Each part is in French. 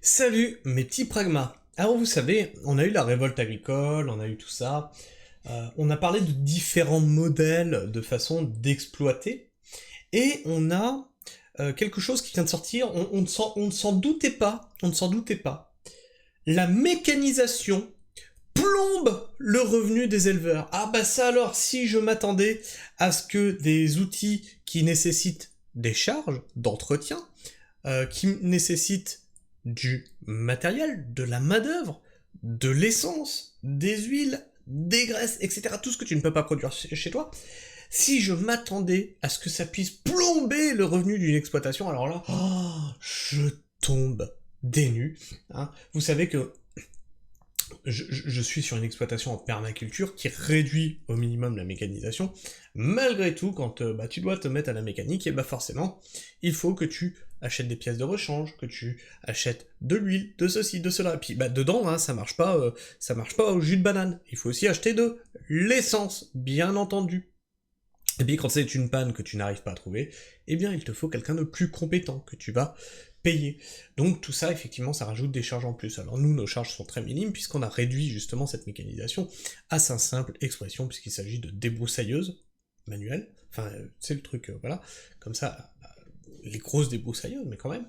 Salut mes petits pragmas. Alors vous savez, on a eu la révolte agricole, on a eu tout ça, on a parlé de différents modèles de façon d'exploiter, et on a quelque chose qui vient de sortir, on ne s'en doutait pas, on ne s'en doutait pas. La mécanisation plombe le revenu des éleveurs. Ah bah ça alors, si je m'attendais à ce que des outils qui nécessitent des charges d'entretien, qui nécessitent du matériel, de la main-d'œuvre, de l'essence, des huiles, des graisses, etc. Tout ce que tu ne peux pas produire chez toi. Si je m'attendais à ce que ça puisse plomber le revenu d'une exploitation, alors là, je tombe des nues. Hein. Vous savez que je suis sur une exploitation en permaculture qui réduit au minimum la mécanisation. Malgré tout, quand tu dois te mettre à la mécanique, et forcément, il faut que tu achètes des pièces de rechange, que tu achètes de l'huile, de ceci, de cela. Et puis dedans, hein, ça marche pas au jus de banane. Il faut aussi acheter de l'essence, bien entendu. Et puis quand c'est une panne que tu n'arrives pas à trouver, eh bien il te faut quelqu'un de plus compétent que tu vas payer. Donc tout ça, effectivement, ça rajoute des charges en plus. Alors nous, nos charges sont très minimes, puisqu'on a réduit justement cette mécanisation à sa simple expression, puisqu'il s'agit de débroussailleuses manuelles. Enfin, c'est le truc, voilà. Comme ça, les grosses débroussailleuses, mais quand même.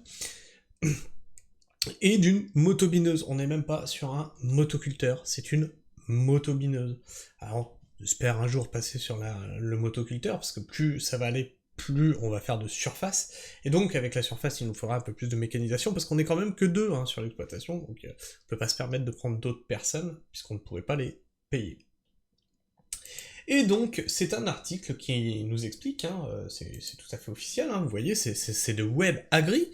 Et d'une motobineuse. On n'est même pas sur un motoculteur, c'est une motobineuse. Alors, j'espère un jour passer sur le motoculteur, parce que plus ça va aller, plus on va faire de surface, et donc avec la surface il nous faudra un peu plus de mécanisation, parce qu'on est quand même que deux sur l'exploitation, donc on peut pas se permettre de prendre d'autres personnes, puisqu'on ne pourrait pas les payer. Et donc c'est un article qui nous explique, c'est tout à fait officiel, vous voyez, c'est de Web Agri,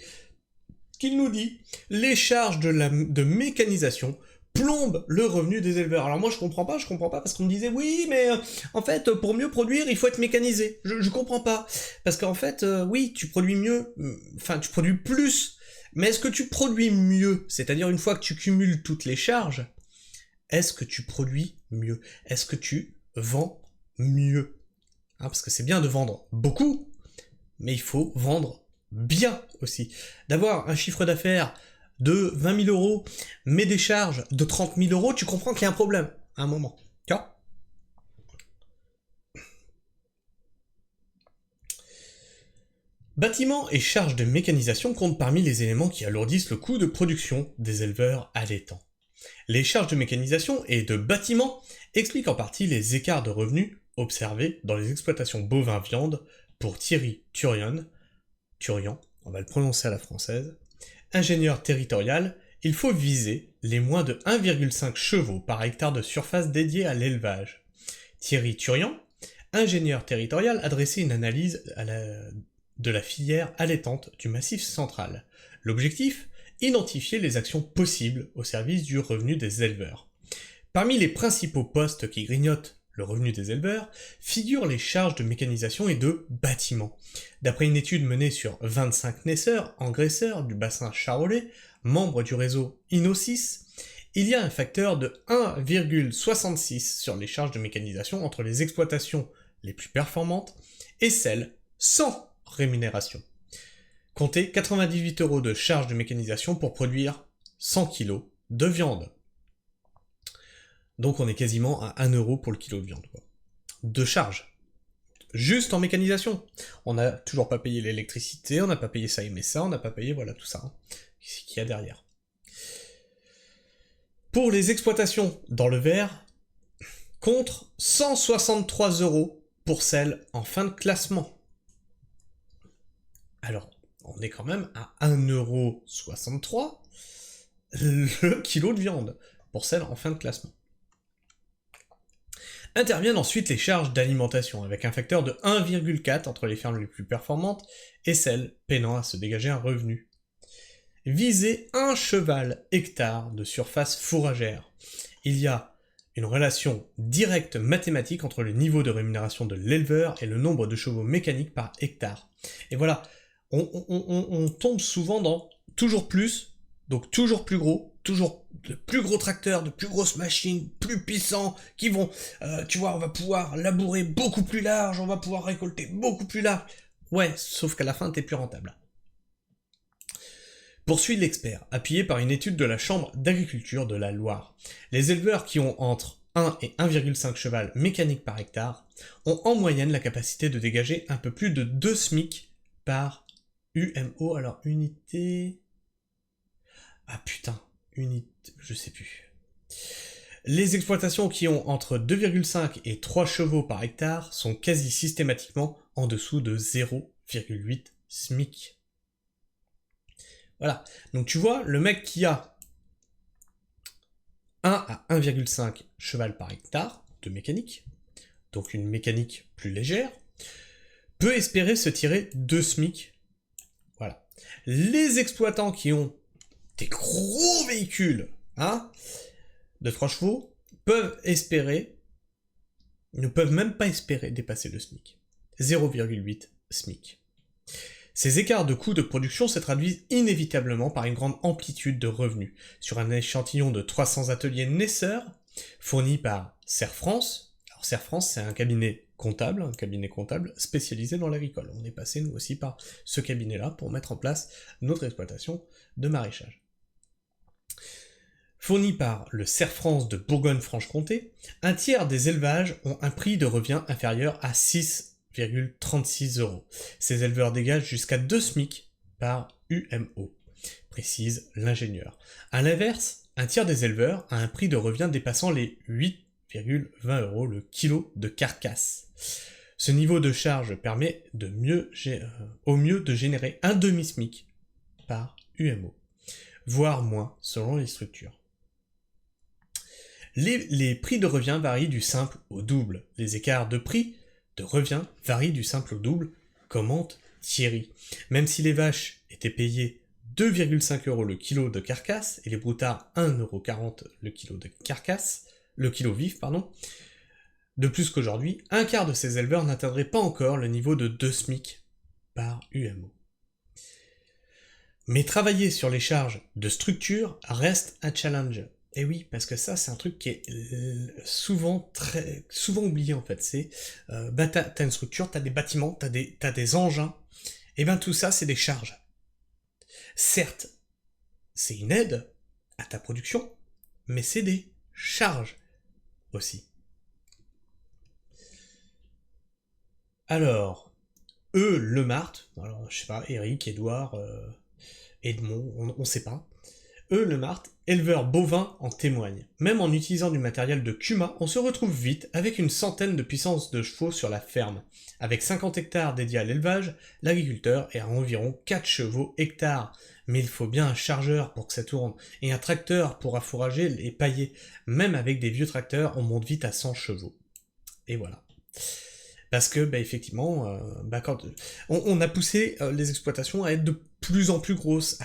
qu'il nous dit « Les charges de mécanisation plombe le revenu des éleveurs. » Alors moi je comprends pas, parce qu'on me disait oui, mais en fait pour mieux produire il faut être mécanisé. Je comprends pas, parce qu'en fait oui tu produis mieux, enfin tu produis plus, mais est-ce que tu produis mieux? C'est-à-dire une fois que tu cumules toutes les charges, est-ce que tu produis mieux? Est-ce que tu vends mieux? Parce que c'est bien de vendre beaucoup, mais il faut vendre bien aussi. D'avoir un chiffre d'affaires de 20 000 euros, mais des charges de 30 000 euros, tu comprends qu'il y a un problème, à un moment. Tu vois ? Bâtiments et charges de mécanisation comptent parmi les éléments qui alourdissent le coût de production des éleveurs allaitants. Les charges de mécanisation et de bâtiments expliquent en partie les écarts de revenus observés dans les exploitations bovins-viande pour Thierry Turian, on va le prononcer à la française, ingénieur territorial, il faut viser les moins de 1,5 chevaux par hectare de surface dédiée à l'élevage. Thierry Turian, ingénieur territorial, a dressé une analyse de la filière allaitante du Massif central. L'objectif ? Identifier les actions possibles au service du revenu des éleveurs. Parmi les principaux postes qui grignotent le revenu des éleveurs, figurent les charges de mécanisation et de bâtiment. D'après une étude menée sur 25 naisseurs, engraisseurs du bassin charolais, membres du réseau Innocis, il y a un facteur de 1,66 sur les charges de mécanisation entre les exploitations les plus performantes et celles sans rémunération. Comptez 98 € de charges de mécanisation pour produire 100 kg de viande. Donc on est quasiment à 1 € pour le kilo de viande, quoi. De charge. Juste en mécanisation. On n'a toujours pas payé l'électricité, on n'a pas payé ça et ça, on n'a pas payé, voilà, tout ça. Ce qu'il y a derrière. Pour les exploitations dans le vert, contre 163 € pour celles en fin de classement. Alors, on est quand même à 1,63 € le kilo de viande pour celles en fin de classement. Interviennent ensuite les charges d'alimentation, avec un facteur de 1,4 entre les fermes les plus performantes et celles peinant à se dégager un revenu. Viser un cheval hectare de surface fourragère. Il y a une relation directe mathématique entre le niveau de rémunération de l'éleveur et le nombre de chevaux mécaniques par hectare. Et voilà, on tombe souvent dans toujours plus, donc toujours plus gros, toujours de plus gros tracteurs, de plus grosses machines, plus puissants, qui vont, tu vois, on va pouvoir labourer beaucoup plus large, on va pouvoir récolter beaucoup plus large. Ouais, sauf qu'à la fin, t'es plus rentable. Poursuit l'expert, appuyé par une étude de la Chambre d'agriculture de la Loire. Les éleveurs qui ont entre 1 et 1,5 cheval mécanique par hectare ont en moyenne la capacité de dégager un peu plus de 2 SMIC par UMO. Alors, unité... Ah putain, unité... je sais plus. Les exploitations qui ont entre 2,5 et 3 chevaux par hectare sont quasi systématiquement en dessous de 0,8 SMIC. Voilà, donc tu vois, le mec qui a 1 à 1,5 cheval par hectare de mécanique, donc une mécanique plus légère, peut espérer se tirer 2 SMIC. Voilà. Les exploitants qui ont des gros véhicules, de 3 chevaux, ne peuvent même pas espérer dépasser le SMIC. 0,8 SMIC. Ces écarts de coûts de production se traduisent inévitablement par une grande amplitude de revenus. Sur un échantillon de 300 ateliers naisseurs, fournis par Serre France. Alors Serre France, c'est un cabinet comptable spécialisé dans l'agricole. On est passé nous aussi par ce cabinet-là pour mettre en place notre exploitation de maraîchage. Fourni par le Serre France de Bourgogne-Franche-Comté, un tiers des élevages ont un prix de revient inférieur à 6,36 €. Ces éleveurs dégagent jusqu'à 2 SMIC par UMO, précise l'ingénieur. À l'inverse, un tiers des éleveurs a un prix de revient dépassant les 8,20 € le kilo de carcasse. Ce niveau de charge permet au mieux de générer un demi-SMIC par UMO, voire moins selon les structures. Les prix de revient varient du simple au double. Les écarts de prix de revient varient du simple au double, commente Thierry. Même si les vaches étaient payées 2,5 € le kilo de carcasse et les broutards 1,40 € le kilo de carcasse, le kilo vif, pardon, de plus qu'aujourd'hui, un quart de ces éleveurs n'atteindraient pas encore le niveau de 2 SMIC par UMO. Mais travailler sur les charges de structure reste un challenge. Et oui, parce que ça, c'est un truc qui est souvent oublié en fait. C'est, t'as une structure, t'as des bâtiments, t'as des engins, et ben tout ça, c'est des charges. Certes, c'est une aide à ta production, mais c'est des charges aussi. Alors, Lemart, alors je sais pas, Eric, Édouard, Edmond, on sait pas. Lemart, éleveur bovin, en témoigne. Même en utilisant du matériel de CUMA, on se retrouve vite avec une centaine de puissances de chevaux sur la ferme. Avec 50 hectares dédiés à l'élevage, l'agriculteur est à environ 4 chevaux hectares. Mais il faut bien un chargeur pour que ça tourne, et un tracteur pour affourager et pailler. Même avec des vieux tracteurs, on monte vite à 100 chevaux. Et voilà. Parce que, effectivement, quand on a poussé les exploitations à être de plus en plus grosses,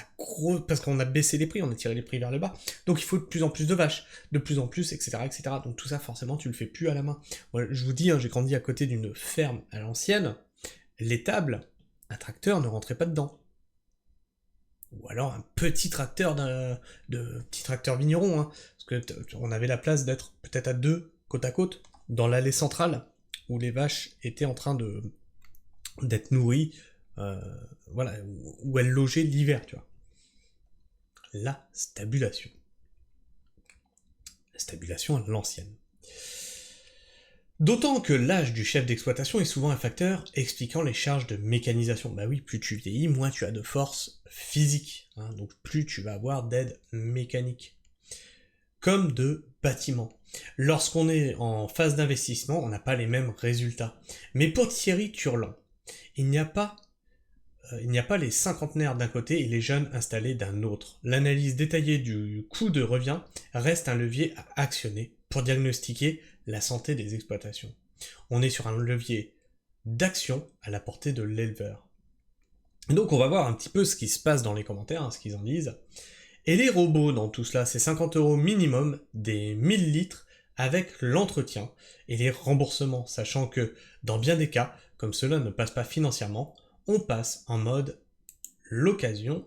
parce qu'on a baissé les prix, on a tiré les prix vers le bas. Donc il faut de plus en plus de vaches, de plus en plus, etc., etc. Donc tout ça, forcément, tu le fais plus à la main. Moi, je vous dis, j'ai grandi à côté d'une ferme à l'ancienne. L'étable, un tracteur ne rentrait pas dedans. Ou alors un petit tracteur petit tracteur vigneron, parce que on avait la place d'être peut-être à 2 côte à côte dans l'allée centrale, où les vaches étaient en train d'être nourries, voilà, où elles logeaient l'hiver, tu vois. La stabulation. La stabulation à l'ancienne. D'autant que l'âge du chef d'exploitation est souvent un facteur expliquant les charges de mécanisation. Bah oui, plus tu vieillis, moins tu as de force physique, donc plus tu vas avoir d'aide mécanique. Comme de bâtiments. Lorsqu'on est en phase d'investissement, on n'a pas les mêmes résultats. Mais pour Thierry Turlan, il n'y a pas les cinquantenaires d'un côté et les jeunes installés d'un autre. L'analyse détaillée du coût de revient reste un levier à actionner pour diagnostiquer la santé des exploitations. On est sur un levier d'action à la portée de l'éleveur. Donc on va voir un petit peu ce qui se passe dans les commentaires, ce qu'ils en disent. Et les robots dans tout cela, c'est 50 € minimum des 1000 litres avec l'entretien et les remboursements, sachant que dans bien des cas, comme cela ne passe pas financièrement, on passe en mode l'occasion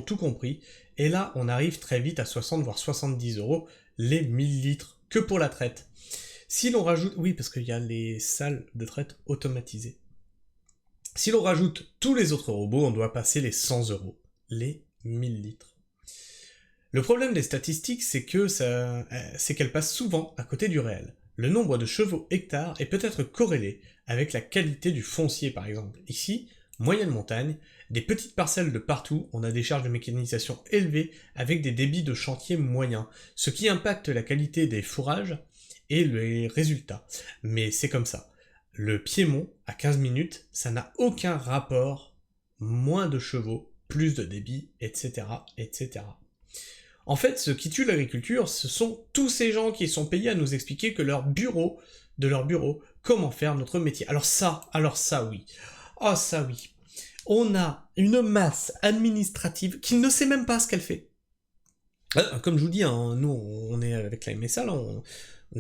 tout compris, et là on arrive très vite à 60 voire 70 € les 1000 litres que pour la traite. Si l'on rajoute, oui parce qu'il y a les salles de traite automatisées. Si l'on rajoute tous les autres robots, on doit passer les 100 euros, les 1000 litres. Le problème des statistiques, c'est qu'elles passent souvent à côté du réel. Le nombre de chevaux hectares est peut-être corrélé avec la qualité du foncier par exemple. Ici, moyenne montagne, des petites parcelles de partout, on a des charges de mécanisation élevées avec des débits de chantier moyens, ce qui impacte la qualité des fourrages et les résultats. Mais c'est comme ça. Le Piémont, à 15 minutes, ça n'a aucun rapport, moins de chevaux, plus de débit, etc., etc. En fait, ce qui tue l'agriculture, ce sont tous ces gens qui sont payés à nous expliquer que de leur bureau, comment faire notre métier. Alors ça oui. Oh ça oui. On a une masse administrative qui ne sait même pas ce qu'elle fait. Comme je vous dis, hein, nous on est avec la MSA, là, on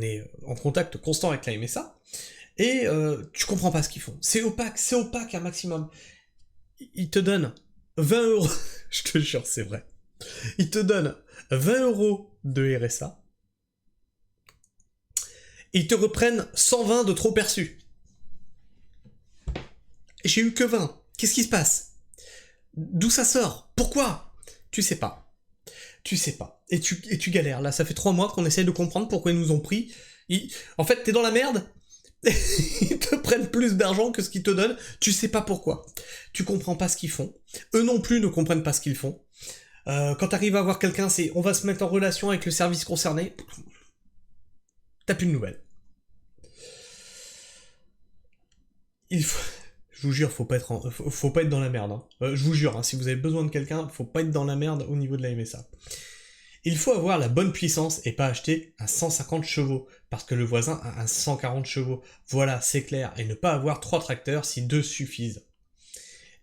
est en contact constant avec la MSA, et tu comprends pas ce qu'ils font. C'est opaque un maximum. Ils te donnent 20 euros, je te jure, c'est vrai. Ils te donnent 20 euros de RSA, et ils te reprennent 120 de trop perçus. J'ai eu que 20. Qu'est-ce qui se passe? D'où ça sort? Pourquoi? Tu sais pas. Et tu galères. Là, ça fait 3 mois qu'on essaye de comprendre pourquoi ils nous ont pris. En fait, t'es dans la merde. Ils te prennent plus d'argent que ce qu'ils te donnent. Tu sais pas pourquoi. Tu comprends pas ce qu'ils font. Eux non plus ne comprennent pas ce qu'ils font. Quand t'arrives à voir quelqu'un, c'est on va se mettre en relation avec le service concerné. T'as plus de nouvelles. Je vous jure, faut pas être dans la merde. Hein. Je vous jure, hein, si vous avez besoin de quelqu'un, faut pas être dans la merde au niveau de la MSA. Il faut avoir la bonne puissance et pas acheter un 150 chevaux, parce que le voisin a un 140 chevaux. Voilà, c'est clair, et ne pas avoir 3 tracteurs si 2 suffisent.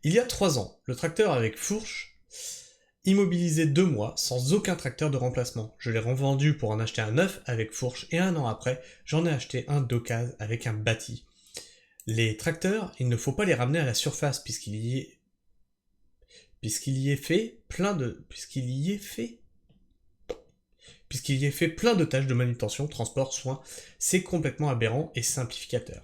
Il y a 3 ans, le tracteur avec fourche immobilisé 2 mois sans aucun tracteur de remplacement. Je l'ai revendu pour en acheter un neuf avec fourche, et 1 an après, j'en ai acheté un d'occasion avec un bâti. Les tracteurs, il ne faut pas les ramener à la surface puisqu'il y est fait plein de tâches de manutention, transport, soins. C'est complètement aberrant et simplificateur.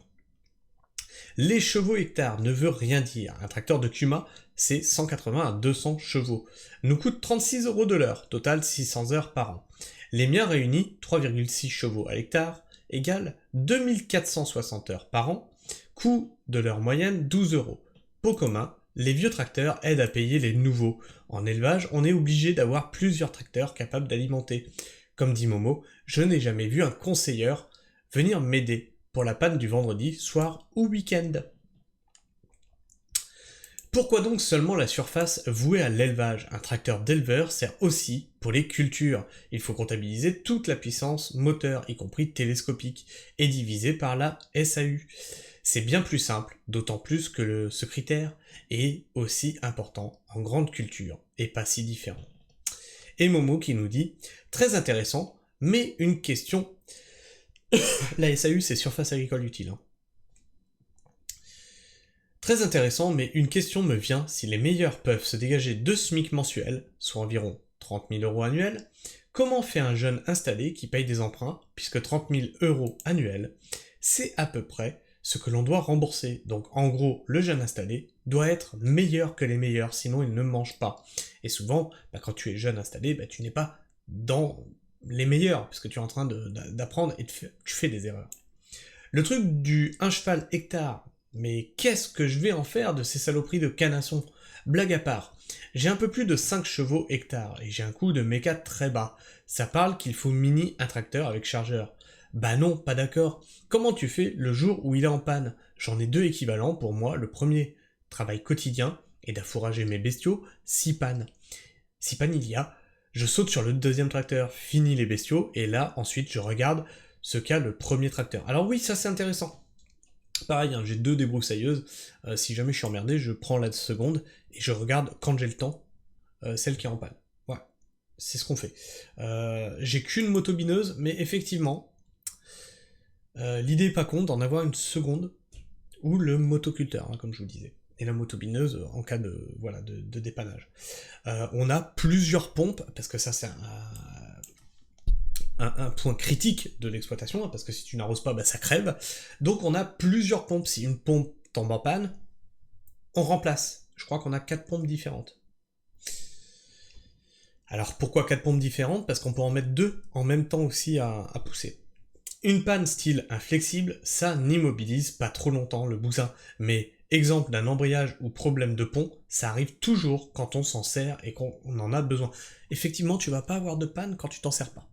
Les chevaux hectares ne veut rien dire. Un tracteur de Kuma, c'est 180 à 200 chevaux. Nous coûte 36 euros de l'heure, total 600 heures par an. Les miens réunis, 3,6 chevaux à l'hectare, égale 2460 heures par an. Coût de leur moyenne 12 euros. Pot commun, les vieux tracteurs aident à payer les nouveaux. En élevage, on est obligé d'avoir plusieurs tracteurs capables d'alimenter. Comme dit Momo, je n'ai jamais vu un conseilleur venir m'aider pour la panne du vendredi, soir ou week-end. Pourquoi donc seulement la surface vouée à l'élevage? Un tracteur d'éleveur sert aussi pour les cultures. Il faut comptabiliser toute la puissance moteur, y compris télescopique, et diviser par la SAU. C'est bien plus simple, d'autant plus que ce critère est aussi important en grande culture, et pas si différent. Et Momo qui nous dit, très intéressant, mais une question. La SAU c'est surface agricole utile. Hein. Très intéressant, mais une question me vient, si les meilleurs peuvent se dégager 2 SMIC mensuels, soit environ 30 000 euros annuels, comment fait un jeune installé qui paye des emprunts, puisque 30 000 euros annuels, c'est à peu près ce que l'on doit rembourser. Donc en gros, le jeune installé doit être meilleur que les meilleurs, sinon il ne mange pas. Et souvent, quand tu es jeune installé, tu n'es pas dans les meilleurs, puisque tu es en train d'apprendre et tu fais des erreurs. Le truc du 1 cheval hectare, mais qu'est-ce que je vais en faire de ces saloperies de canasson? Blague à part, j'ai un peu plus de 5 chevaux hectare, et j'ai un coût de méca très bas. Ça parle qu'il faut mini un tracteur avec chargeur. Bah non, pas d'accord. Comment tu fais le jour où il est en panne? J'en ai 2 équivalents pour moi. Le premier, travail quotidien, et d'affourager mes bestiaux, 6 pannes. 6 pannes il y a, je saute sur le deuxième tracteur, finis les bestiaux, et là, ensuite, je regarde ce qu'a le premier tracteur. Alors oui, ça c'est intéressant. Pareil, hein, j'ai 2 débroussailleuses, si jamais je suis emmerdé, je prends la seconde, et je regarde, quand j'ai le temps, celle qui est en panne. Ouais, c'est ce qu'on fait. J'ai qu'une motobineuse, mais effectivement, l'idée est pas con d'en avoir une seconde, ou le motoculteur, hein, comme je vous disais. Et la motobineuse en cas de dépannage. On a plusieurs pompes, parce que ça c'est un point critique de l'exploitation, hein, parce que si tu n'arroses pas, ça crève. Donc on a plusieurs pompes. Si une pompe tombe en panne, on remplace. Je crois qu'on a 4 pompes différentes. Alors pourquoi 4 pompes différentes? Parce qu'on peut en mettre 2 en même temps aussi à pousser. Une panne style inflexible, ça n'immobilise pas trop longtemps le bousin, mais exemple d'un embrayage ou problème de pont, ça arrive toujours quand on s'en sert et qu'on en a besoin. Effectivement, tu vas pas avoir de panne quand tu t'en sers pas.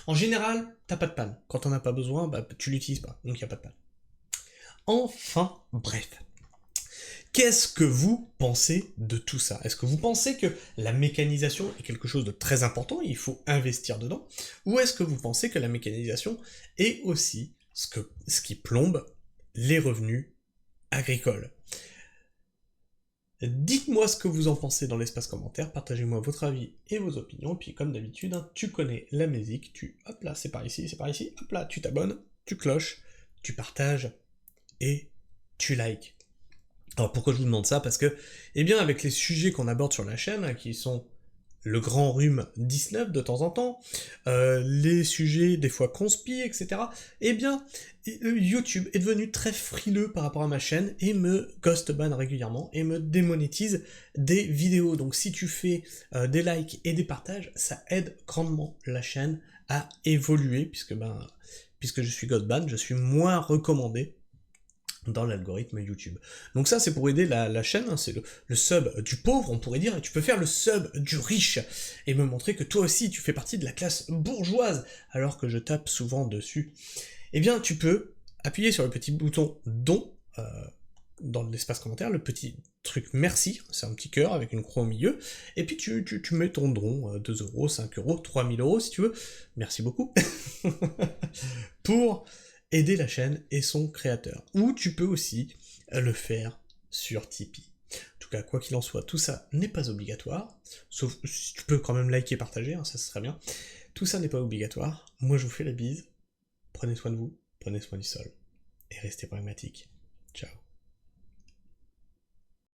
En général, t'as pas de panne. Quand on n'a pas besoin, bah, tu l'utilises pas, donc il n'y a pas de panne. Enfin, bref. Qu'est-ce que vous pensez de tout ça? Est-ce que vous pensez que la mécanisation est quelque chose de très important, il faut investir dedans? Ou est-ce que vous pensez que la mécanisation est aussi ce qui plombe les revenus agricoles? Dites-moi ce que vous en pensez dans l'espace commentaire, partagez-moi votre avis et vos opinions, puis comme d'habitude, hein, tu connais la musique, hop là, c'est par ici, hop là, tu t'abonnes, tu cloches, tu partages, et tu likes. Alors pourquoi je vous demande ça? Parce que, eh bien, avec les sujets qu'on aborde sur la chaîne, qui sont le grand rhume 19 de temps en temps, les sujets des fois conspi, etc., eh bien, YouTube est devenu très frileux par rapport à ma chaîne et me ghost ban régulièrement et me démonétise des vidéos. Donc si tu fais des likes et des partages, ça aide grandement la chaîne à évoluer, puisque je suis ghost ban, je suis moins recommandé dans l'algorithme YouTube. Donc ça, c'est pour aider la chaîne, hein, c'est le sub du pauvre, on pourrait dire, et tu peux faire le sub du riche, et me montrer que toi aussi, tu fais partie de la classe bourgeoise, alors que je tape souvent dessus. Eh bien, tu peux appuyer sur le petit bouton don, dans l'espace commentaire, le petit truc merci, c'est un petit cœur avec une croix au milieu, et puis tu mets ton don, 2 euros, 5 euros, 3000 euros si tu veux, merci beaucoup, pour aider la chaîne et son créateur. Ou tu peux aussi le faire sur Tipeee. En tout cas, quoi qu'il en soit, tout ça n'est pas obligatoire, sauf si tu peux quand même liker et partager, hein, ça serait bien. Tout ça n'est pas obligatoire. Moi, je vous fais la bise. Prenez soin de vous, prenez soin du sol, et restez pragmatique.